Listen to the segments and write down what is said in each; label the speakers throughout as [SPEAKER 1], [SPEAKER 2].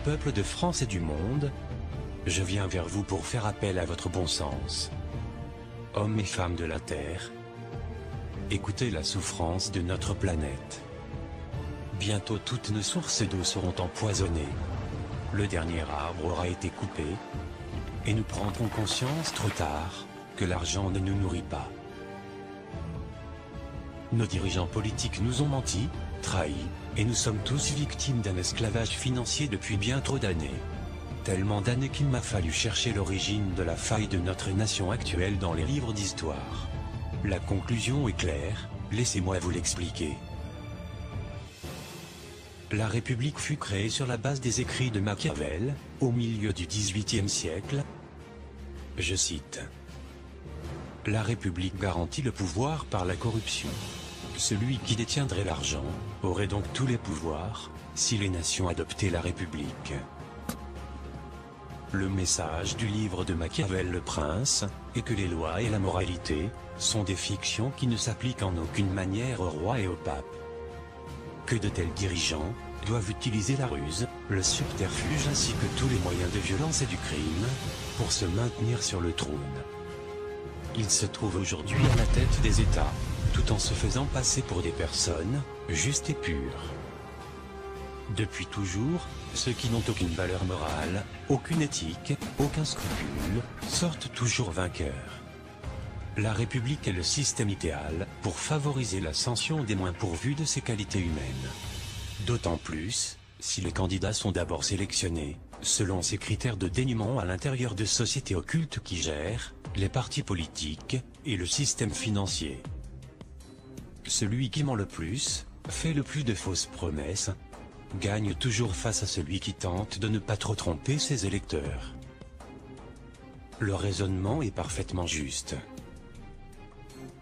[SPEAKER 1] Peuple de France et du monde, je viens vers vous pour faire appel à votre bon sens. Hommes et femmes de la Terre, écoutez la souffrance de notre planète. Bientôt toutes nos sources d'eau seront empoisonnées. Le dernier arbre aura été coupé, et nous prendrons conscience trop tard que l'argent ne nous nourrit pas. Nos dirigeants politiques nous ont menti, trahis, et nous sommes tous victimes d'un esclavage financier depuis bien trop d'années. Tellement d'années qu'il m'a fallu chercher l'origine de la faille de notre nation actuelle dans les livres d'histoire. La conclusion est claire, laissez-moi vous l'expliquer. La République fut créée sur la base des écrits de Machiavel, au milieu du XVIIIe siècle. Je cite. La République garantit le pouvoir par la corruption. Celui qui détiendrait l'argent aurait donc tous les pouvoirs, si les nations adoptaient la République. Le message du livre de Machiavel Le Prince est que les lois et la moralité sont des fictions qui ne s'appliquent en aucune manière au roi et au pape. Que de tels dirigeants doivent utiliser la ruse, le subterfuge ainsi que tous les moyens de violence et du crime pour se maintenir sur le trône. Ils se trouvent aujourd'hui à la tête des États, tout en se faisant passer pour des personnes justes et pures. Depuis toujours, ceux qui n'ont aucune valeur morale, aucune éthique, aucun scrupule, sortent toujours vainqueurs. La République est le système idéal pour favoriser l'ascension des moins pourvus de ses qualités humaines. D'autant plus, si les candidats sont d'abord sélectionnés, selon ces critères de dénuement à l'intérieur de sociétés occultes qui gèrent les partis politiques et le système financier. Celui qui ment le plus, fait le plus de fausses promesses, gagne toujours face à celui qui tente de ne pas trop tromper ses électeurs. Le raisonnement est parfaitement juste.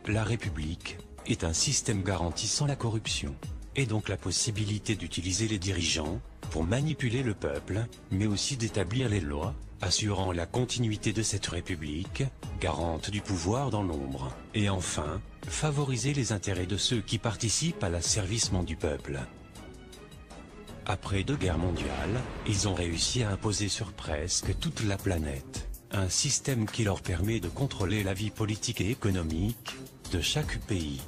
[SPEAKER 1] La République est un système garantissant la corruption, et donc la possibilité d'utiliser les dirigeants pour manipuler le peuple, mais aussi d'établir les lois, assurant la continuité de cette République, garante du pouvoir dans l'ombre, et enfin, favoriser les intérêts de ceux qui participent à l'asservissement du peuple. Après 2 guerres mondiales, ils ont réussi à imposer sur presque toute la planète un système qui leur permet de contrôler la vie politique et économique de chaque pays.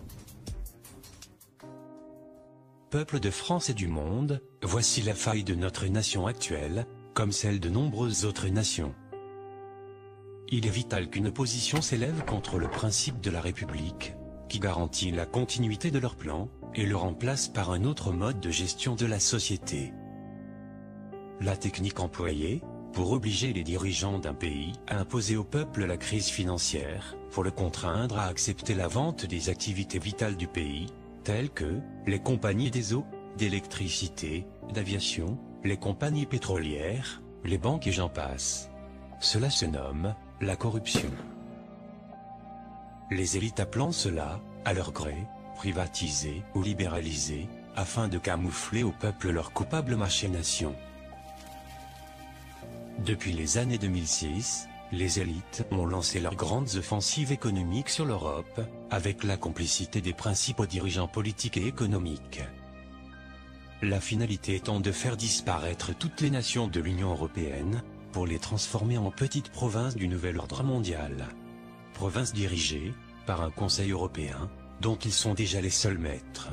[SPEAKER 1] Peuple de France et du monde, voici la faille de notre nation actuelle, comme celle de nombreuses autres nations. Il est vital qu'une opposition s'élève contre le principe de la République, qui garantit la continuité de leur plan, et le remplace par un autre mode de gestion de la société. La technique employée, pour obliger les dirigeants d'un pays à imposer au peuple la crise financière, pour le contraindre à accepter la vente des activités vitales du pays, telles que les compagnies des eaux, d'électricité, d'aviation, les compagnies pétrolières, les banques et j'en passe. Cela se nomme la corruption. Les élites appelant cela, à leur gré, privatiser ou libéraliser, afin de camoufler au peuple leurs coupables machinations. Depuis les années 2006, les élites ont lancé leurs grandes offensives économiques sur l'Europe, avec la complicité des principaux dirigeants politiques et économiques. La finalité étant de faire disparaître toutes les nations de l'Union européenne, pour les transformer en petites provinces du nouvel ordre mondial. Provinces dirigées par un Conseil européen, dont ils sont déjà les seuls maîtres.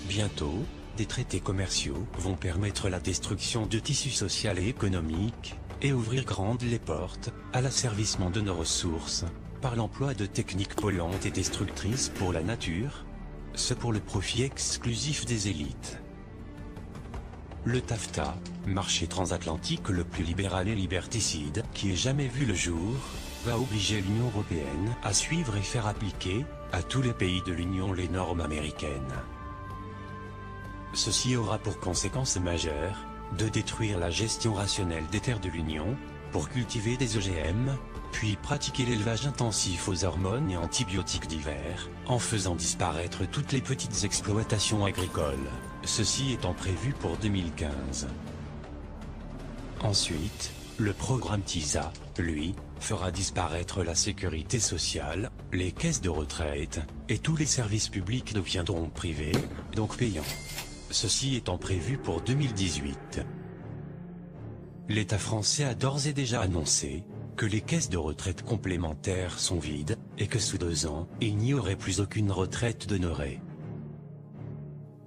[SPEAKER 1] Bientôt, des traités commerciaux vont permettre la destruction de tissus sociaux et économiques, et ouvrir grandes les portes à l'asservissement de nos ressources, par l'emploi de techniques polluantes et destructrices pour la nature, ce pour le profit exclusif des élites. Le TAFTA, marché transatlantique le plus libéral et liberticide qui ait jamais vu le jour, va obliger l'Union européenne à suivre et faire appliquer à tous les pays de l'Union les normes américaines. Ceci aura pour conséquence majeure de détruire la gestion rationnelle des terres de l'Union, pour cultiver des OGM, puis pratiquer l'élevage intensif aux hormones et antibiotiques divers, en faisant disparaître toutes les petites exploitations agricoles, ceci étant prévu pour 2015. Ensuite, le programme TISA, lui, fera disparaître la sécurité sociale, les caisses de retraite, et tous les services publics deviendront privés, donc payants. Ceci étant prévu pour 2018. l'État français a d'ores et déjà annoncé que les caisses de retraite complémentaires sont vides, et que sous 2 ans, il n'y aurait plus aucune retraite d'honoré.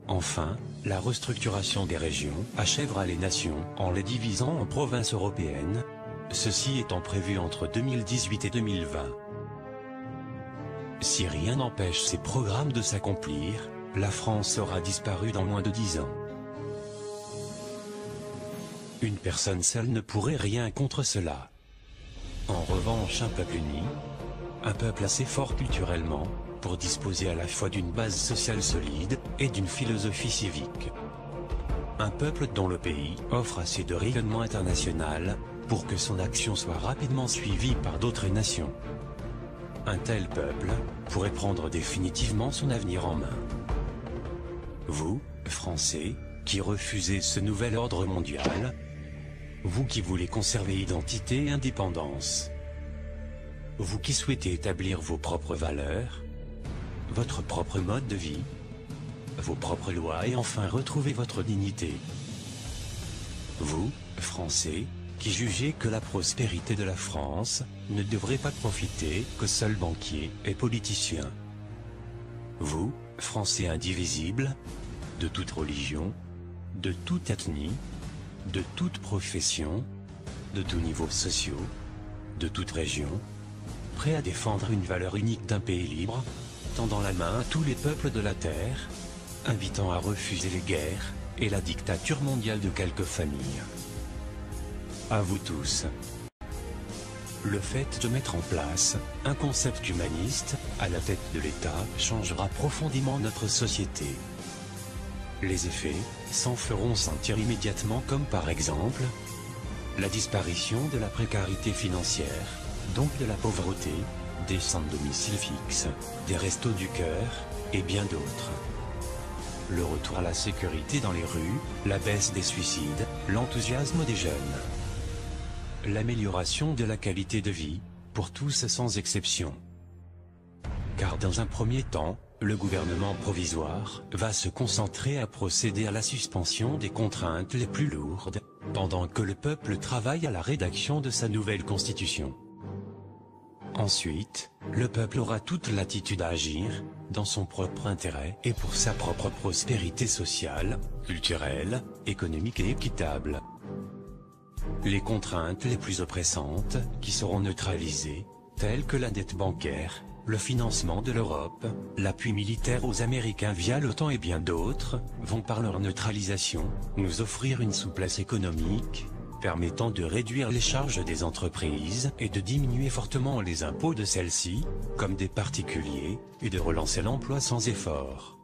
[SPEAKER 1] Enfin, la restructuration des régions achèvera les nations en les divisant en provinces européennes, ceci étant prévu entre 2018 et 2020. Si rien n'empêche ces programmes de s'accomplir, la France aura disparu dans moins de 10 ans. Une personne seule ne pourrait rien contre cela. En revanche, un peuple uni, un peuple assez fort culturellement, pour disposer à la fois d'une base sociale solide et d'une philosophie civique. Un peuple dont le pays offre assez de rayonnement international pour que son action soit rapidement suivie par d'autres nations. Un tel peuple pourrait prendre définitivement son avenir en main. Vous, Français, qui refusez ce nouvel ordre mondial, vous qui voulez conserver identité et indépendance, vous qui souhaitez établir vos propres valeurs, votre propre mode de vie, vos propres lois et enfin retrouver votre dignité. Vous, Français, qui jugez que la prospérité de la France ne devrait pas profiter qu'aux seuls banquiers et politiciens. Vous, Français indivisibles, de toute religion, de toute ethnie, de toute profession, de tous niveaux sociaux, de toute région, prêts à défendre une valeur unique d'un pays libre, tendant la main à tous les peuples de la terre, invitant à refuser les guerres et la dictature mondiale de quelques familles. À vous tous. Le fait de mettre en place un concept humaniste à la tête de l'État changera profondément notre société. Les effets s'en feront sentir immédiatement, comme par exemple la disparition de la précarité financière, donc de la pauvreté, des sans domicile fixe, des restos du cœur, et bien d'autres. Le retour à la sécurité dans les rues, la baisse des suicides, l'enthousiasme des jeunes. L'amélioration de la qualité de vie, pour tous sans exception. Car dans un premier temps, le gouvernement provisoire va se concentrer à procéder à la suspension des contraintes les plus lourdes, pendant que le peuple travaille à la rédaction de sa nouvelle constitution. Ensuite, le peuple aura toute latitude à agir, dans son propre intérêt et pour sa propre prospérité sociale, culturelle, économique et équitable. Les contraintes les plus oppressantes, qui seront neutralisées, telles que la dette bancaire, le financement de l'Europe, l'appui militaire aux Américains via l'OTAN et bien d'autres, vont par leur neutralisation, nous offrir une souplesse économique, permettant de réduire les charges des entreprises et de diminuer fortement les impôts de celles-ci, comme des particuliers, et de relancer l'emploi sans effort.